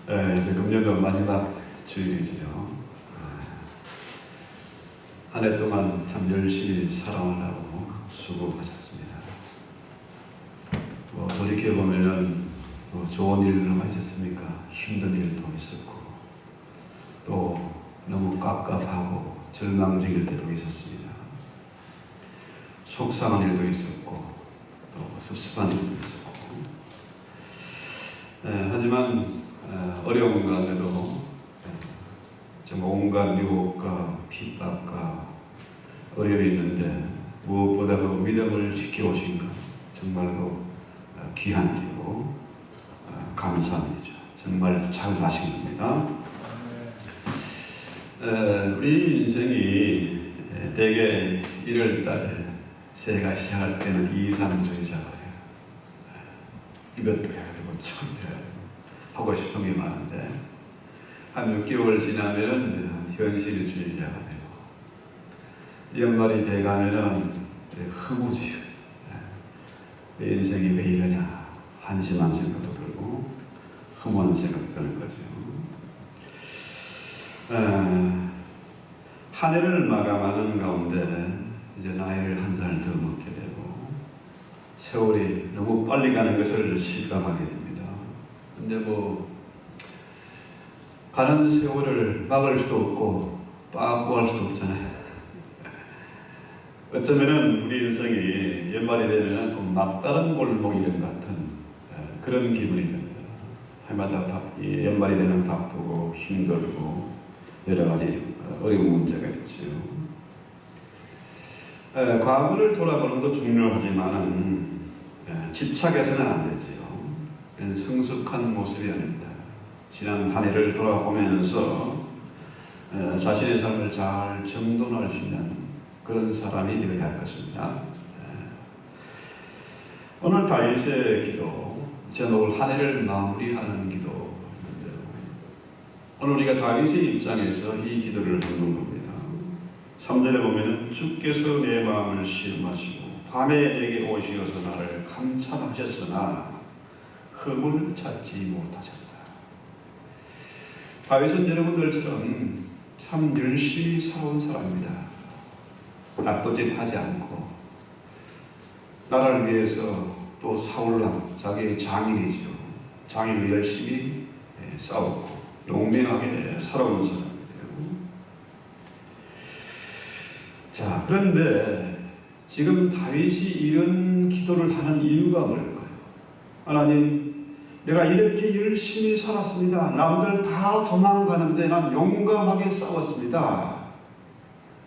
이제 금년도 마지막 주일이지요. 한 해 동안 참 열심히 살아오려고 수고하셨습니다. 돌이켜보면은 좋은 일만 있었습니까? 힘든 일도 있었고, 또 너무 깝깝하고 절망적일 때도 있었습니다. 속상한 일도 있었고, 또 섭섭한 일도 있었고, 하지만 어려운 가운데도 정말 온갖 유혹과 핍박과 어려움이 있는데 무엇보다 그 믿음을 지켜오신 것 정말로 귀한 일이고 감사한 일이죠. 정말 잘 하신 겁니다. 우리 인생이 대개 1월달에 새해가 시작할 때는 2, 3주의자가 돼요. 이것도 해야 되고 저것도 해야 되고 하고 싶은 게 많은데 한 6개월 지나면 현실주의자가 되고 연말이 돼가면은 허무지요. 내 인생이 왜 이러냐 한심한 생각도 들고 허무한 생각 드는 거죠. 한 해를 마감하는 가운데 이제 나이를 한 살 더 먹게 되고 세월이 너무 빨리 가는 것을 실감하게 됩니다. 근데 가는 세월을 막을 수도 없고 빠꾸할 수도 없잖아요. 어쩌면은 우리 인생이 연말이 되면 막다른 골목 이름 같은 그런 기분이 듭니다. 해마다 연말이 되면 바쁘고 힘들고 여러 가지 어려운 문제가 있죠. 과거를 돌아보는 것도 중요하지만 집착해서는 안 되지요. 성숙한 모습이 아닙니다. 지난 한 해를 돌아보면서 자신의 삶을 잘 정돈할 수 있는 그런 사람이 되어야 할 것입니다. 오늘 다윗의 기도, 제목을 한 해를 마무리하는 기도. 오늘 우리가 다윗의 입장에서 이 기도를 하는 겁니다. 3절에 보면 주께서 내 마음을 시험하시고 밤에 내게 오시어서 나를 감찰하셨으나 흠을 찾지 못하셨다. 다윗은 여러분들처럼 참 열심히 살아온 사람입니다. 나쁜 짓 하지 않고 나라를 위해서 또 사울왕 자기의 장인이죠. 장인을 열심히 싸웠고 용맹하게 살아온 사람이에요. 자, 그런데 지금 다윗이 이런 기도를 하는 이유가 뭘까요? 하나님, 내가 이렇게 열심히 살았습니다. 남들 다 도망가는데 난 용감하게 싸웠습니다.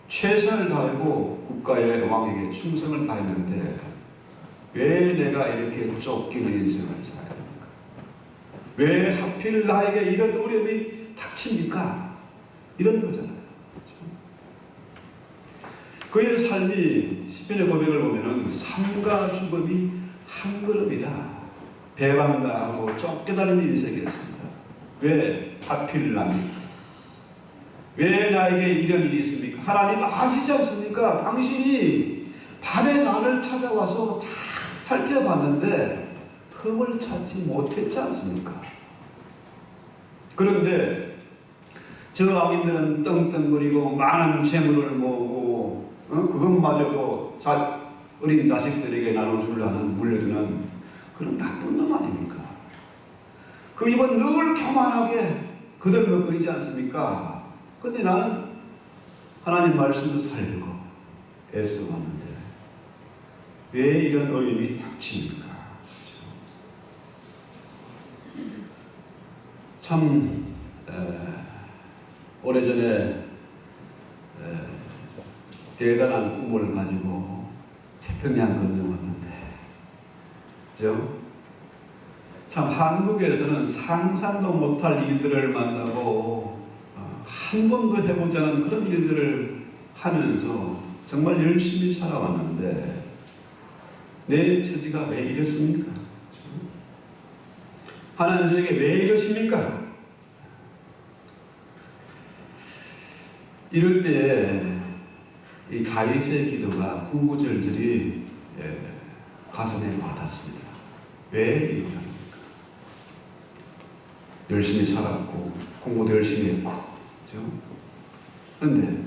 최선을 다하고 국가의 왕에게 충성을 다했는데 왜 내가 이렇게 쫓기는 인생을 살아야 됩니까? 왜 하필 나에게 이런 어려움이 닥칩니까? 이런 거잖아요. 그의 삶이 시편의 고백을 보면은 삶과 죽음이 한 걸음이다. 배반당하고 쫓겨다니는 인생이었습니다. 왜 하필 납니까? 왜 나에게 이런 일이 있습니까? 하나님 아시지 않습니까? 당신이 밤에 나를 찾아와서 다 살펴봤는데 흠을 찾지 못했지 않습니까? 그런데 저 악인들은 떵떵거리고 많은 재물을 모으고 그것마저도 어린 자식들에게 나눠주려는 물려주는 그런 나쁜 놈 아닙니까? 그 입은 늘 교만하게 그들먹거리지 않습니까? 근데 나는 하나님 말씀을 살리고 애써왔는데 왜 이런 어려움이 닥칩니까? 참 오래전에 대단한 꿈을 가지고 태평양 건너왔는데 그죠? 참 한국에서는 상상도 못할 일들을 만나고 한 번도 해보지 않은 그런 일들을 하면서 정말 열심히 살아왔는데 내 처지가 왜 이렇습니까? 하나님 저에게 왜 이러십니까? 이럴 때에 이 다윗의 기도가 구구절절히 가슴에 와닿습니다. 왜 이러십니까? 열심히 살았고 공부도 열심히 했고, 그렇죠? 그런데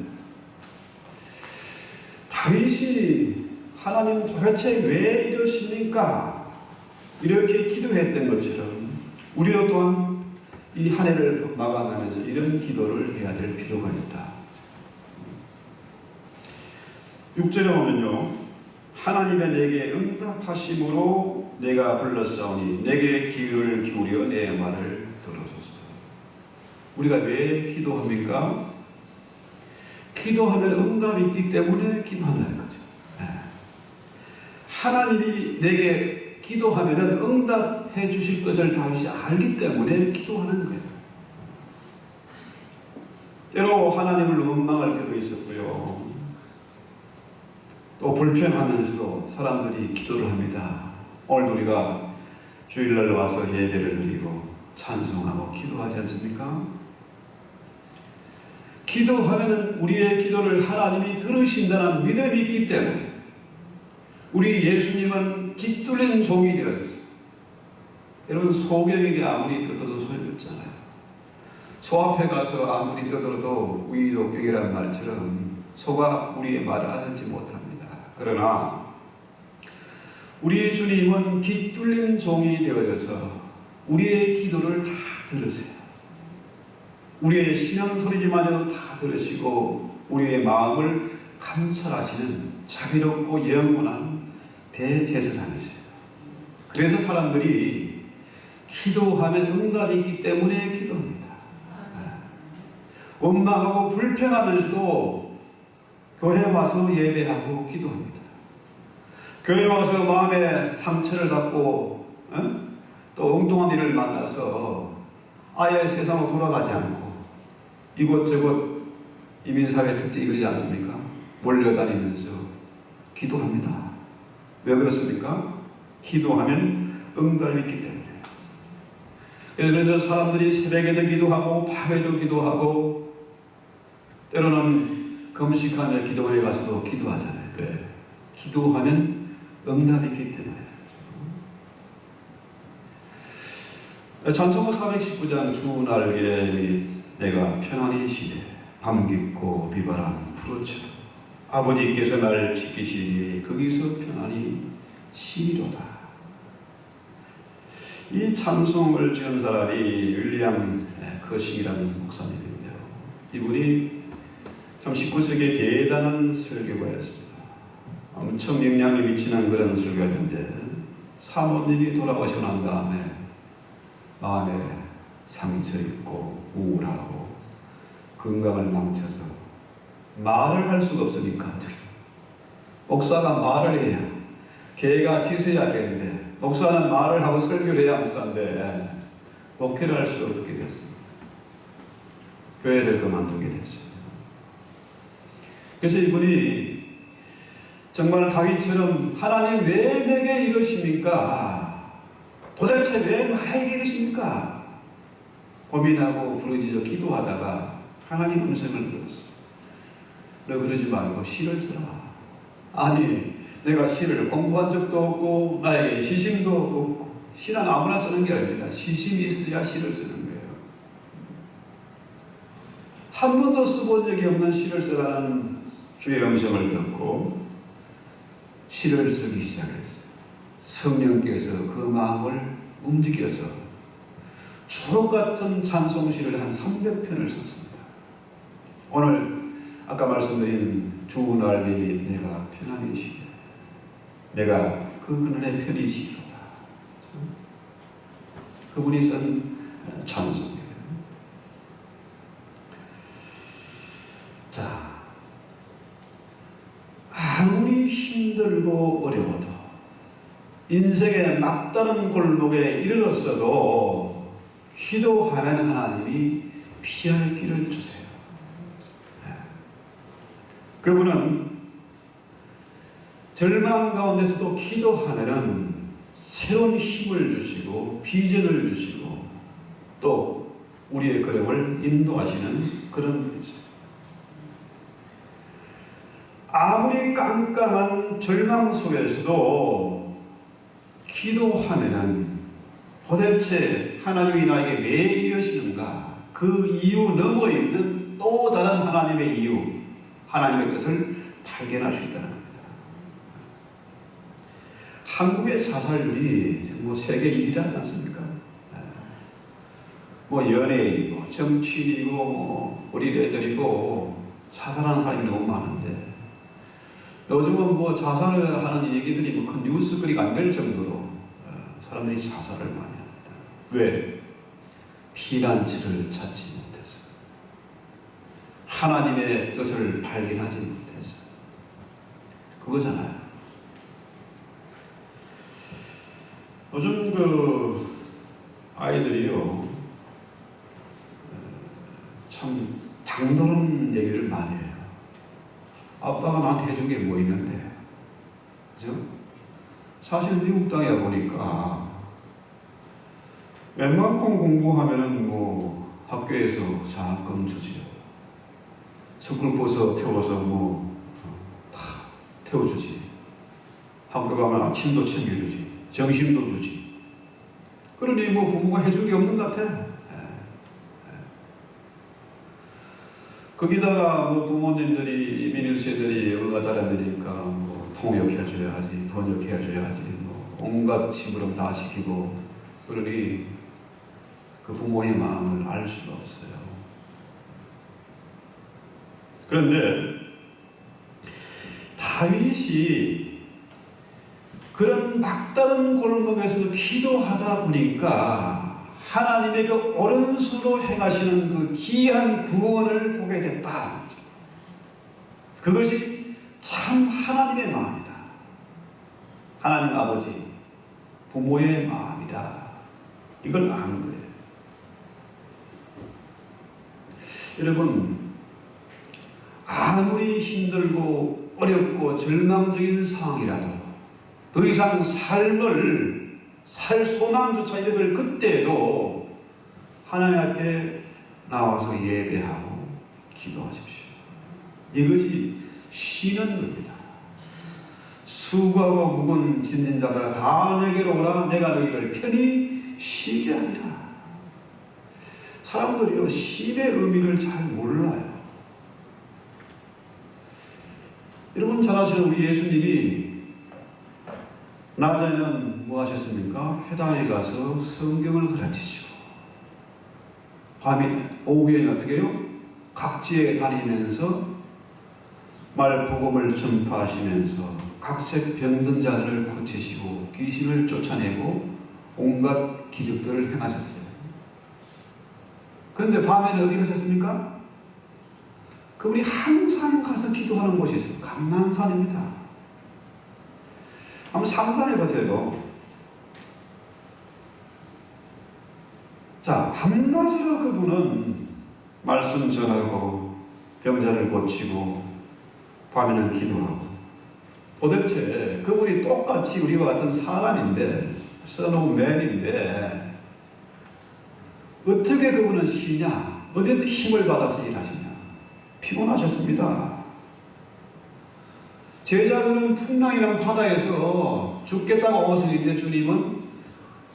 다윗이 하나님 도대체 왜 이러십니까? 이렇게 기도했던 것처럼 우리도 또한 이 한 해를 마감하면서 이런 기도를 해야 될 필요가 있다. 6절에 보면요, 하나님의 내게 응답하심으로 내가 불렀사오니 내게 귀를 기울여 내 말을 들어소서. 우리가 왜 기도합니까? 기도하면 응답이 있기 때문에 기도한다는 거죠. 하나님이 내게 기도하면 응답해 주실 것을 다윗이 알기 때문에 기도하는 거예요. 때로 하나님을 원망할 때도 있었고요, 또 불평하면서도 사람들이 기도를 합니다. 오늘도 우리가 주일날 와서 예배를 드리고 찬송하고 기도하지 않습니까? 기도하면 우리의 기도를 하나님이 들으신다는 믿음이 있기 때문에 우리 예수님은 깃뚫린 종이 되어졌어요. 여러분, 소경에게 아무리 뜯어도 소용없잖아요. 소 앞에 가서 아무리 뜯어도 위로경이란 말처럼 소가 우리의 말을 알아듣지 못합니다. 그러나 우리 주님은 깃뚫린 종이 되어져서 우리의 기도를 다 들으세요. 우리의 신앙소리지만도 다 들으시고 우리의 마음을 감찰하시는 자비롭고 영원한 대제사장이세요. 그래서 사람들이 기도하면 응답이 있기 때문에 기도합니다. 원망하고 불평하면서도 교회 와서 예배하고 기도합니다. 교회 와서 마음에 상처를 받고 또 엉뚱한 일을 만나서 아예 세상으로 돌아가지 않고 이곳저곳 이민사회 특징이 그러지 않습니까? 몰려다니면서 기도합니다. 왜 그렇습니까? 기도하면 응답이 있기 때문에. 그래서 사람들이 새벽에도 기도하고 밤에도 기도하고 때로는 금식하며 기도원에 가서도 기도하잖아요. 왜? 기도하면 응답이 있기 때문에. 찬송가 419장 주 날개 내가 편안히 쉬되 밤 깊고 비바람 풀어쳐 아버지께서 날 지키시니 거기서 편안히 쉬리로다. 이 찬송을 지은 사람이 윌리엄 커싱이라는 목사님인데요. 이분이 참 19세기에 대단한 설교가였습니다. 엄청 영향력 미치는 그런 설교였는데 사모님이 돌아가시고 난 다음에 마음에 상처 있고 우울하고 건강을 망쳐서 말을 할 수가 없으니까 목사가 말을 해야 개가 짖어야겠는데 목사는 말을 하고 설교를 해야 목사인데 목회를 할 수가 없게 됐습니다. 교회를 그만두게 됐습니다. 그래서 이분이 정말 다윗처럼 하나님 왜 내게 이러십니까? 도대체 왜 나에게 이러십니까? 고민하고 부르짖어 기도하다가 하나님 음성을 들었어. 너 그러지 말고 시를 써라. 아니, 내가 시를 공부한 적도 없고 나에게 시심도 없고 시는 아무나 쓰는 게 아닙니다. 시심이 있어야 시를 쓰는 거예요. 한 번도 써본 적이 없는 시를 쓰라는 주의 음성을 듣고 시를 쓰기 시작했어요. 성령께서 그 마음을 움직여서 주옥 같은 찬송시를 한 300편을 썼습니다. 오늘 아까 말씀드린 주 날개니 내가 편안히 쉬게 내가 그 그늘에 편히 쉬리로다. 그분이 쓴 찬송이에요. 자, 아무리 힘들고 어려워도 인생의 막다른 골목에 이르렀어도 기도하면 하나님이 피할 길을 주세요. 그분은 절망 가운데서도 기도하면은 새로운 힘을 주시고 비전을 주시고 또 우리의 걸음을 인도하시는 그런 분이죠. 아무리 깜깜한 절망 속에서도 기도하면은 도대체 하나님이 나에게 왜 이러시는가? 그 이유 너머에 있는 또 다른 하나님의 이유, 하나님의 뜻을 발견할 수 있다는 겁니다. 한국의 자살률이 뭐 세계 1위라 하지 않습니까? 뭐 연예인이고 정치인이고 뭐 어린애들이고 자살하는 사람이 너무 많은데, 요즘은 뭐 자살을 하는 얘기들이 뭐 큰 뉴스거리가 안 될 정도로 사람들이 자살을 많이 합니다. 왜? 피난처를 찾지 못해서, 하나님의 뜻을 발견하지 못해서. 그거잖아요. 요즘 그 아이들이요, 참 당돌한 얘기를 많이 해요. 아빠가 나한테 해준 게 뭐 있는데, 그죠? 사실 미국 땅에 보니까 웬만큼 공부하면은 뭐 학교에서 장학금 주지요. 스쿨버스 태워서 뭐 다 태워주지. 학교 가면 아침도 챙겨주지. 점심도 주지. 그러니 뭐 부모가 해준 게 없는 것 같아. 거기다가 뭐 부모님들이 이민 1세들이 영어가 잘 안 되니까 뭐 통역해줘야지, 번역해줘야지, 뭐 온갖 심부름 다 시키고, 그러니 그 부모의 마음을 알 수가 없어요. 그런데 다윗이 그런 막다른 골목에서 기도하다 보니까 하나님의 그 오른손으로 행하시는 그 귀한 구원을 보게 됐다. 그것이 참 하나님의 마음이다. 하나님 아버지, 부모의 마음이다. 이걸 아는 거예요. 여러분, 아무리 힘들고 어렵고 절망적인 상황이라도 더 이상 삶을 살 소망조차 잃을 그때에도 하나님 앞에 나와서 예배하고 기도하십시오. 이것이 쉬는 겁니다. 수고하고 무거운 짐진 자들아 다 내게로 오라. 내가 너희를 편히 쉬게 하리라. 사람들이요, 쉼의 의미를 잘 몰라요. 여러분 잘 아시는 우리 예수님이 낮에는 뭐 하셨습니까? 회당에 가서 성경을 가르치시고, 오후에는 어떻게 해요? 각지에 다니면서 말복음을 전파하시면서 각색 병든 자들을 고치시고 귀신을 쫓아내고 온갖 기적들을 행하셨어요. 그런데 밤에는 어디 가셨습니까? 그분이 항상 가서 기도하는 곳이 있어요. 감난산입니다. 한번 상상해 보세요. 자, 밤낮으로 그분은 말씀 전하고 병자를 고치고 밤에는 기도하고, 도대체 그분이 똑같이 우리와 같은 사람인데, 써놓은 맨인데 어떻게 그분은 쉬냐? 어디 힘을 받아서 일하시냐? 피곤하셨습니다. 제자들은 풍랑이랑 바다에서 죽겠다고 어서있는데 주님은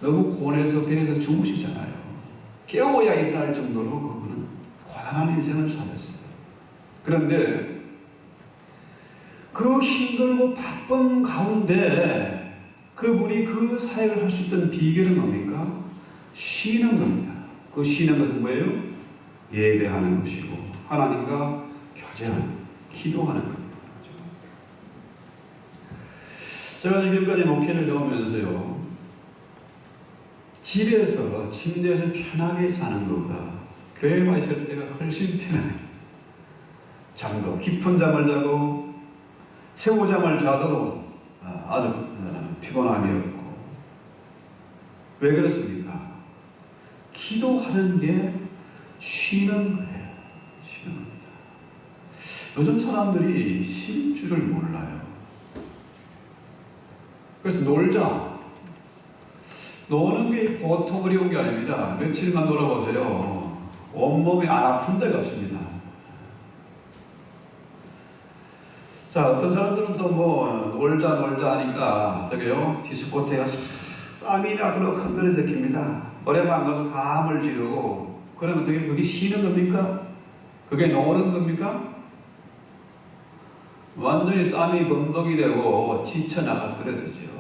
너무 고뇌해서 배에서 주무시잖아요. 깨워야 일어날 정도로 그분은 고단한 인생을 살았어요. 그런데 그 힘들고 바쁜 가운데 그분이 그 사역을 할 수 있던 비결은 뭡니까? 쉬는 겁니다. 그 쉬는 것은 뭐예요? 예배하는 것이고 하나님과 교제하는, 기도하는 겁니다. 제가 지금까지 목회를 해오면서요, 집에서 침대에서 편하게 자는 것보다 교회에 있을 때가 훨씬 편해요. 잠도 깊은 잠을 자고 새우잠을 자도 아주 피곤함이 없고. 왜 그렇습니까? 기도하는 게 쉬는 거예요. 쉬는 겁니다. 요즘 사람들이 쉴 줄을 몰라요. 그래서 놀자. 노는 게 보통 어려운 게 아닙니다. 며칠만 놀아보세요. 온몸이 안 아픈 데가 없습니다. 자, 어떤 사람들은 또 뭐 놀자 하니까 저기요, 디스코테가 땀이 나도록 흔들어서 깁니다. 노래방 가서 감을 지르고 그러면 그게 쉬는 겁니까? 그게 노는 겁니까? 완전히 땀이 범벅이 되고 지쳐나가 떨어지죠.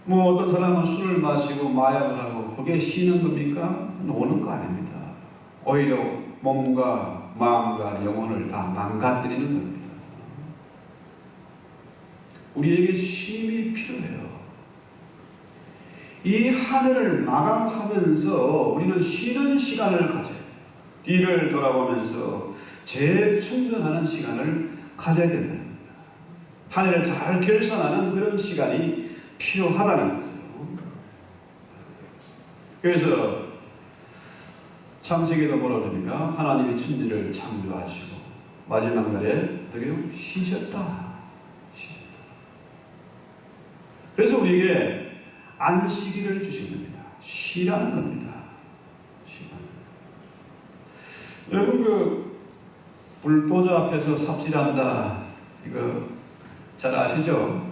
뭐 어떤 사람은 술을 마시고 마약을 하고 그게 쉬는 겁니까? 노는 거 아닙니다. 오히려 몸과 마음과 영혼을 다 망가뜨리는 겁니다. 우리에게 쉼이 필요해요. 이 한 해를 마감하면서 우리는 쉬는 시간을 가져야 돼요. 뒤를 돌아보면서 재충전하는 시간을 가져야 된다는 겁니다. 한 해를 잘 결산하는 그런 시간이 필요하다는 거죠. 그래서 창세기도 뭐라 그럽니까? 하나님이 천지를 창조하시고 마지막 날에 어떻게 쉬셨다. 그래서 우리에게 안식일을 주신 겁니다. 쉬라는 겁니다. 여러분 불보좌 앞에서 삽질한다 이거 잘 아시죠?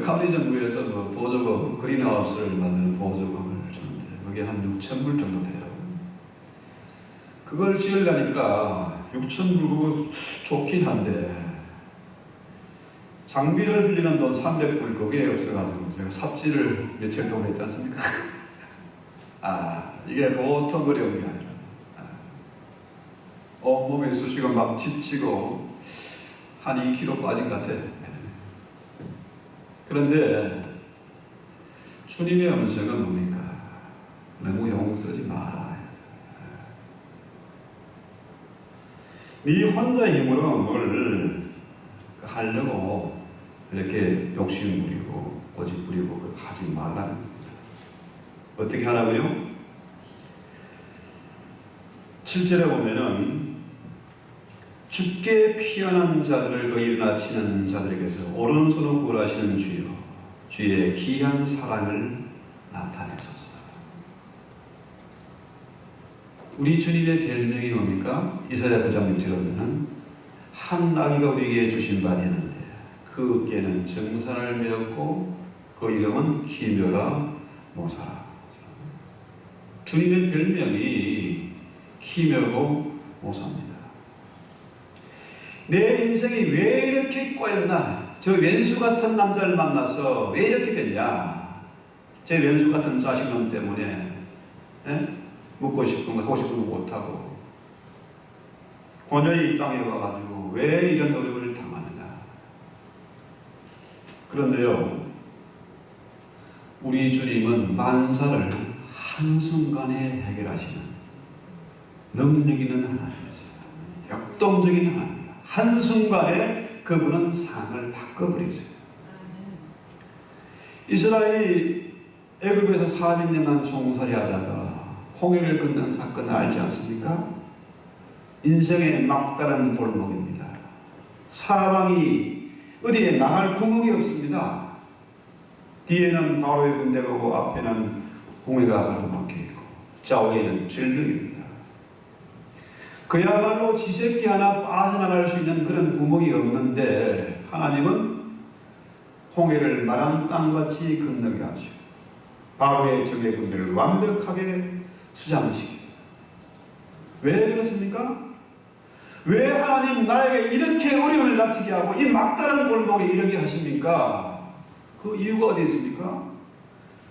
카리 정부에서 보조금 그린하우스를 만드는 보조금을 주는데 그게 한 6,000불 정도 돼요. 그걸 지으려니까 6,000불 좋긴 한데 장비를 빌리는 돈 300불 그게 없어가지고 제가 삽질을 며칠 동안 했지 않습니까? 이게 보통 어려운 게 아니라 몸에 쑤시고 막 지치고 한 2kg 빠진 것 같아. 그런데 주님의 음성은 뭡니까? 너무 용 쓰지 마라. 네 혼자 힘으로 뭘 하려고 이렇게 욕심 부리고 고집 부리고 하지 말라는 겁니다. 어떻게 하라고요? 7절에 보면은 죽게 피어난 자들을 일어나 치는 자들에게서 오른손으로 구원하시는 주여 주의 귀한 사랑을 나타내소서. 우리 주님의 별명이 뭡니까? 이사야 9장 6절에 보면 한 아기가 우리에게 주신 바 되는데 그 어깨는 정사를 메었고 그 이름은 기묘라 모사라. 주님의 별명이 기묘고 모사입니다. 내 인생이 왜 이렇게 꼬였나? 저 왼수 같은 남자를 만나서 왜 이렇게 됐냐? 제 왼수 같은 자식놈 때문에 묻고 싶은 거 하고 싶은 거 못하고 고녀의 이 땅에 와가지고 왜 이런 어려움을 당하느냐? 그런데요, 우리 주님은 만사를 한순간에 해결하시는 능력 있는 하나님이세요. 역동적인 하나님. 한순간에 그분은 상을 바꿔버리세요. 이스라엘이 애굽에서 400년간 종살이 하다가 홍해를 건넌 사건을 알지 않습니까? 인생의 막다른 골목입니다. 사방이 어디에 나갈 구멍이 없습니다. 뒤에는 바로의 군대가 오고 앞에는 홍해가 가로막혀 있고 좌우에는 절벽입니다. 그야말로 지새끼 하나 빠져나갈 수 있는 그런 구멍이 없는데 하나님은 홍해를 마른 땅같이 건너게 하시고 바로의 적의 군대를 완벽하게 수장시키세요. 왜 그렇습니까? 왜 하나님 나에게 이렇게 어려움을 닥치게 하고 이 막다른 골목에 이르게 하십니까? 그 이유가 어디 있습니까?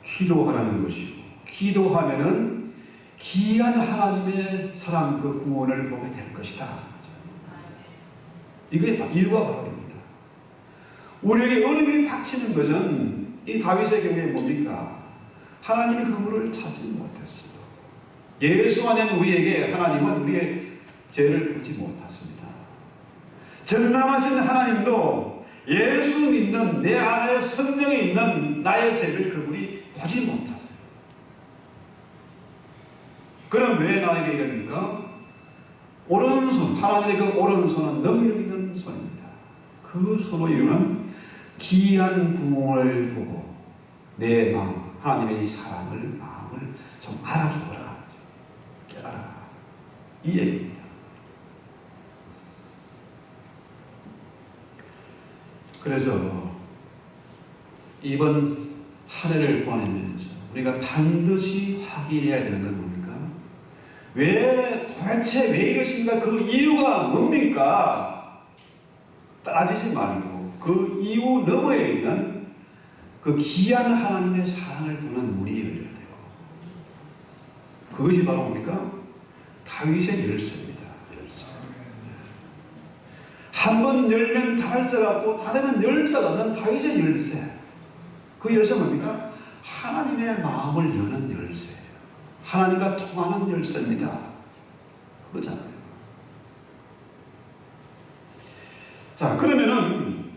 기도하라는 것이고 기도하면은 귀한 하나님의 사랑 그 구원을 보게 될 것이다. 이게 이유가 바로 입니다. 우리에게 어려움이 닥치는 것은 이 다윗의 경우에 뭡니까? 하나님이 그분을 찾지 못했어요. 예수 안에 우리에게 하나님은 우리의 죄를 보지 못했습니다. 전능하신 하나님도 예수 믿는 내 안에 성령이 있는 나의 죄를 그분이 보지 못했어요. 그럼 왜 나에게 이럽니까? 오른손, 하나님의 그 오른손은 능력 있는 손입니다. 그 손으로 이루는 귀한 구원을 보고 내 마음, 하나님의 이 사랑을, 마음을 좀 알아주거라. 깨달아라. 이 얘기입니다. 그래서 이번 한 해를 보내면서 우리가 반드시 확인해야 되는 건 뭡니까? 도대체 왜 이러신가? 그 이유가 뭡니까? 따지지 말고 그 이유 너머에 있는 그 귀한 하나님의 사랑을 보는 문이 열려야 돼요. 그것이 바로 뭡니까? 다윗의 열쇠입니다. 한 번 열면 닫을 같고 닫으면 열 자가 없는 다윗의 열쇠. 그 열쇠 뭡니까? 하나님의 마음을 여는 열쇠예요. 하나님과 통하는 열쇠입니다. 그거잖아요. 자, 그러면은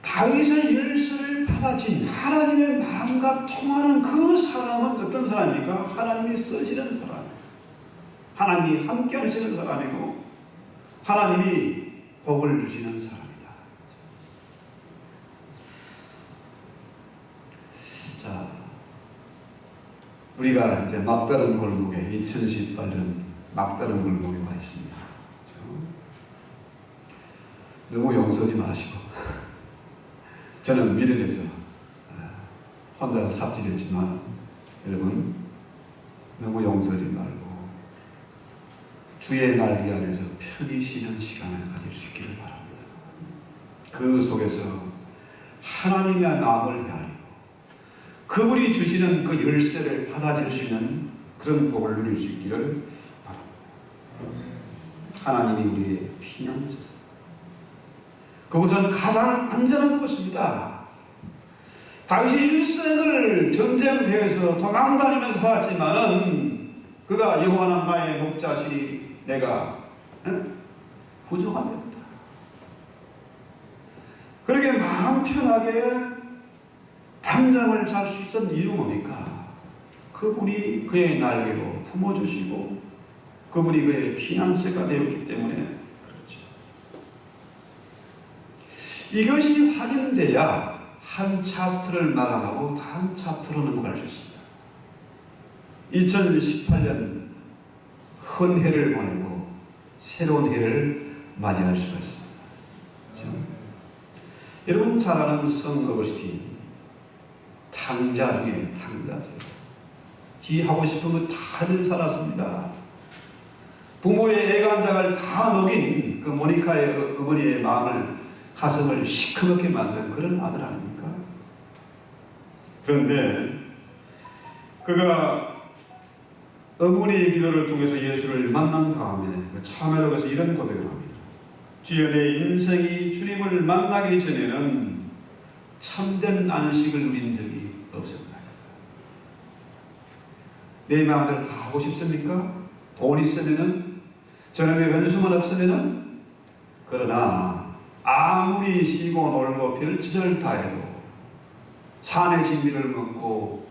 다윗의 열쇠를 받아진 하나님의 마음과 통하는 그 사람은 어떤 사람입니까? 하나님이 쓰시는 사람, 하나님이 함께 하시는 사람이고 하나님이 복을 주시는 사람이다. 자, 우리가 이제 막다른 골목에 2018년 막다른 골목에 와 있습니다. 너무 용서지 마시고 저는 미련해서 혼자서 삽질했지만 여러분 너무 용서지 말고 주의 날개 안에서 편히 쉬는 시간을 가질 수 있기를 바랍니다. 그 속에서 하나님의 마음을 헤아리고 그분이 주시는 그 열쇠를 받아들일 수 있는 그런 복을 누릴 수 있기를 바랍니다. 하나님이 우리의 피난처사, 그것은 가장 안전한 것입니다. 다윗이 일생을 전쟁터에서 도망다니면서 살았지만은 그가 여호와는 나의 목자시니 내가 부족합니다. 그렇게 마음 편하게 담잠을 잘 수 있었던 이유는 뭡니까? 그분이 그의 날개로 품어주시고 그분이 그의 피난처가 되었기 때문에 그렇죠. 이것이 확인돼야 한 챕터를 마감하고 다음 챕터로 넘어갈 수 있습니다. 2018년 큰 해를 보내고 새로운 해를 맞이할 수가 있습니다. 그렇죠? 여러분 잘 아는 성 어거스틴, 탕자 중에 탕자죠. 지 하고 싶은 거 다 하는 살았습니다. 부모의 애간장을 다 먹인 그 모니카의 어머니의 마음을, 가슴을 시커멓게 만든 그런 아들 아닙니까? 그런데 그가 어머니의 기도를 통해서 예수를 만난 다음에 그 참회로 가서 이런 고백을 합니다. 주여, 내 인생이 주님을 만나기 전에는 참된 안식을 누린 적이 없습니다. 내 마음대로 다 하고 싶습니까? 돈 있으면은, 저녁에 연수만 없으면은, 그러나 아무리 쉬고 놀고 별짓을 다 해도 산의 진미를 먹고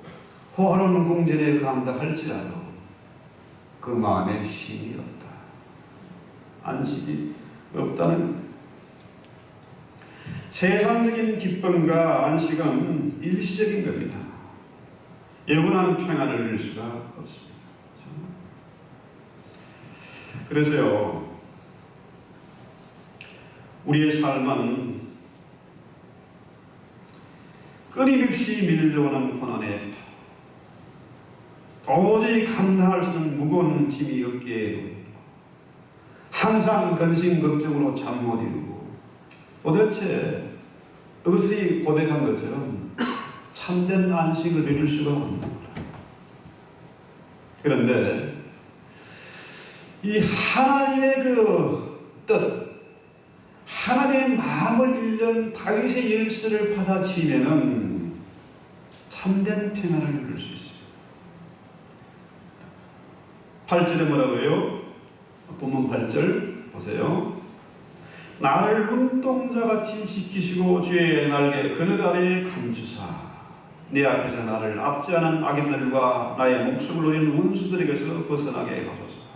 호화로운 궁전에 간다 할지라도 그 마음에 쉼이 없다. 안식이 없다는 세상적인 기쁨과 안식은 일시적인 겁니다. 영원한 평안을 누릴 수가 없습니다. 그래서요, 우리의 삶은 끊임없이 밀려오는 고난에 도저히 감당할 수 없는 무거운 짐이 어깨에 항상 근심 걱정으로 잠 못 이루고, 도대체 이것이 고백한 것처럼 참된 안식을 누릴 수가 없는 거라. 그런데 이 하나님의 그 뜻, 하나님의 마음을 읽는 다윗의 열쇠를 받아치면은 참된 평안을 누릴 수 있습니다. 8절에 뭐라고 해요? 본문 8절 보세요. 나를 눈동자같이 지키시고 주의 날개 그늘 아래에 감추사 내 앞에서 나를 압제하는 악인들과 나의 목숨을 노리는 원수들에게서 벗어나게 하소서.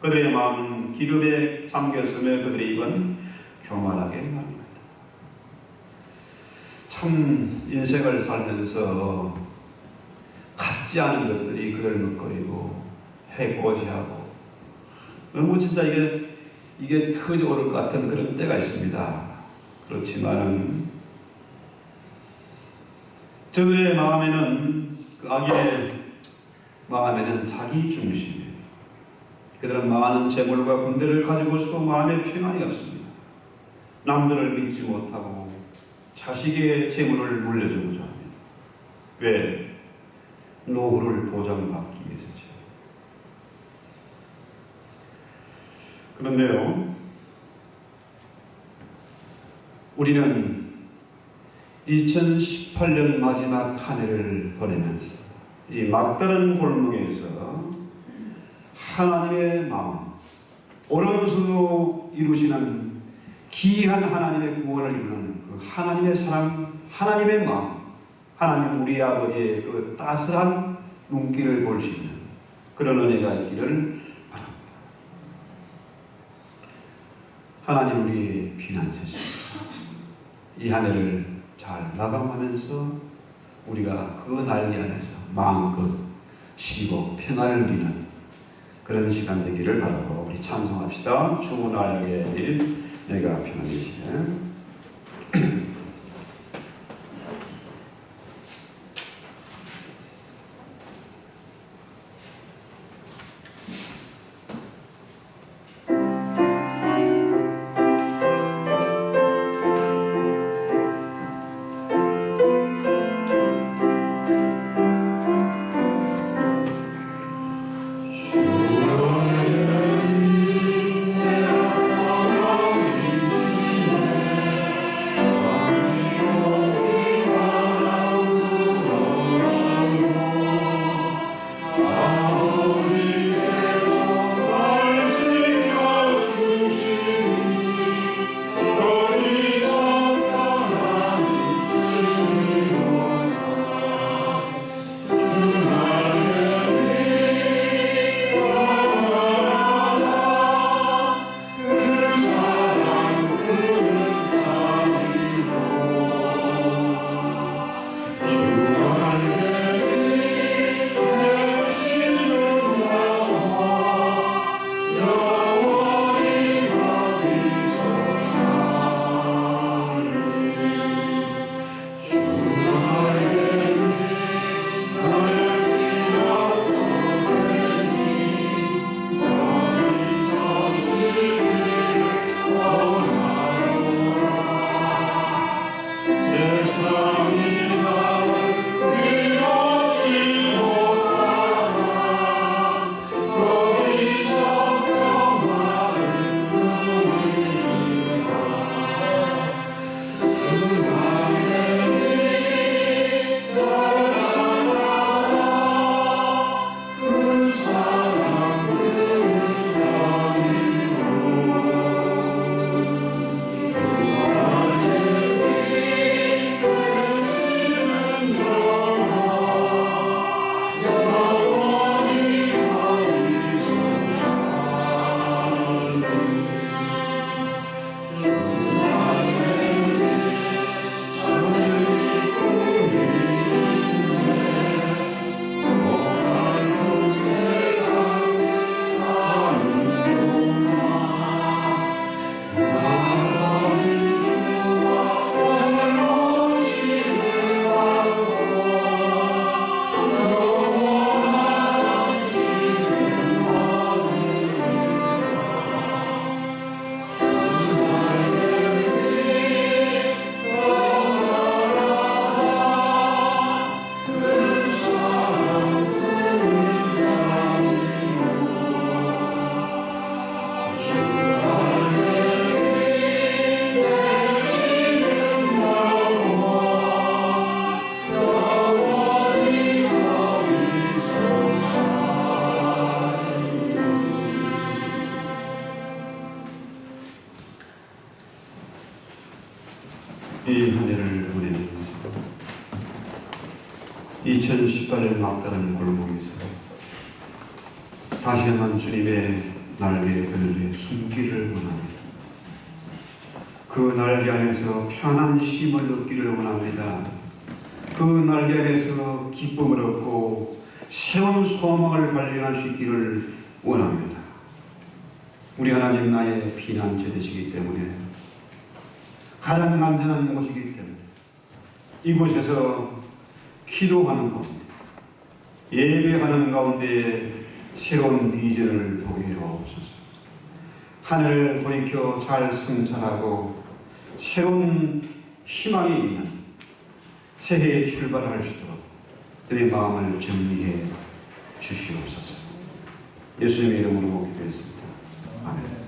그들의 마음은 기름에 잠겼으며 그들의 입은 교만하게 말입니다. 참 인생을 살면서 같지 않은 것들이 그를 먹거리고 해코지하고 너무 진짜 이게 터져오를 것 같은 그런 때가 있습니다. 그렇지만 저들의 마음에는, 그 악인의 마음에는 자기 중심이에요. 그들은 많은 재물과 군대를 가지고 있어도 마음에 평안이 없습니다. 남들을 믿지 못하고 자식의 재물을 물려주고자 합니다. 왜? 노후를 보장받기 위해서죠. 그런데요, 우리는 2018년 마지막 한 해를 보내면서 이 막다른 골목에서 하나님의 마음, 오른손으로 이루시는 기이한 하나님의 구원을 이루는 그 하나님의 사랑, 하나님의 마음, 하나님 우리 아버지의 그 따스한 눈길을 볼 수 있는 그런 은혜가 있기를 바랍니다. 하나님 우리의 피난처십니다. 이 한 해를 잘 마감하면서 우리가 그 날개 안에서 마음껏 쉬고 평안을 누리는 그런 시간 되기를 바라고 우리 찬송합시다. 주 나에게 일 내가 평안이시네. 이 한 해를 보내면서 2018년 막다른 골목에서 다시 한번 주님의 날개 그늘에 숨기를 원합니다. 그 날개 안에서 편한 쉼을 얻기를 원합니다. 그 날개 안에서 기쁨을 얻고 새로운 소망을 발견할 수 있기를 원합니다. 우리 하나님 나의 피난처 되시기 때문에, 가장 안전한 곳이기 때문에 이곳에서 기도하는 가운데, 예배하는 가운데 새로운 비전을 보게 하옵소서. 하늘을 돌이켜 잘 승천하고 새로운 희망이 있는 새해에 출발할 수 있도록 그의 마음을 정리해 주시옵소서. 예수님의 이름으로 기도했습니다. 아멘.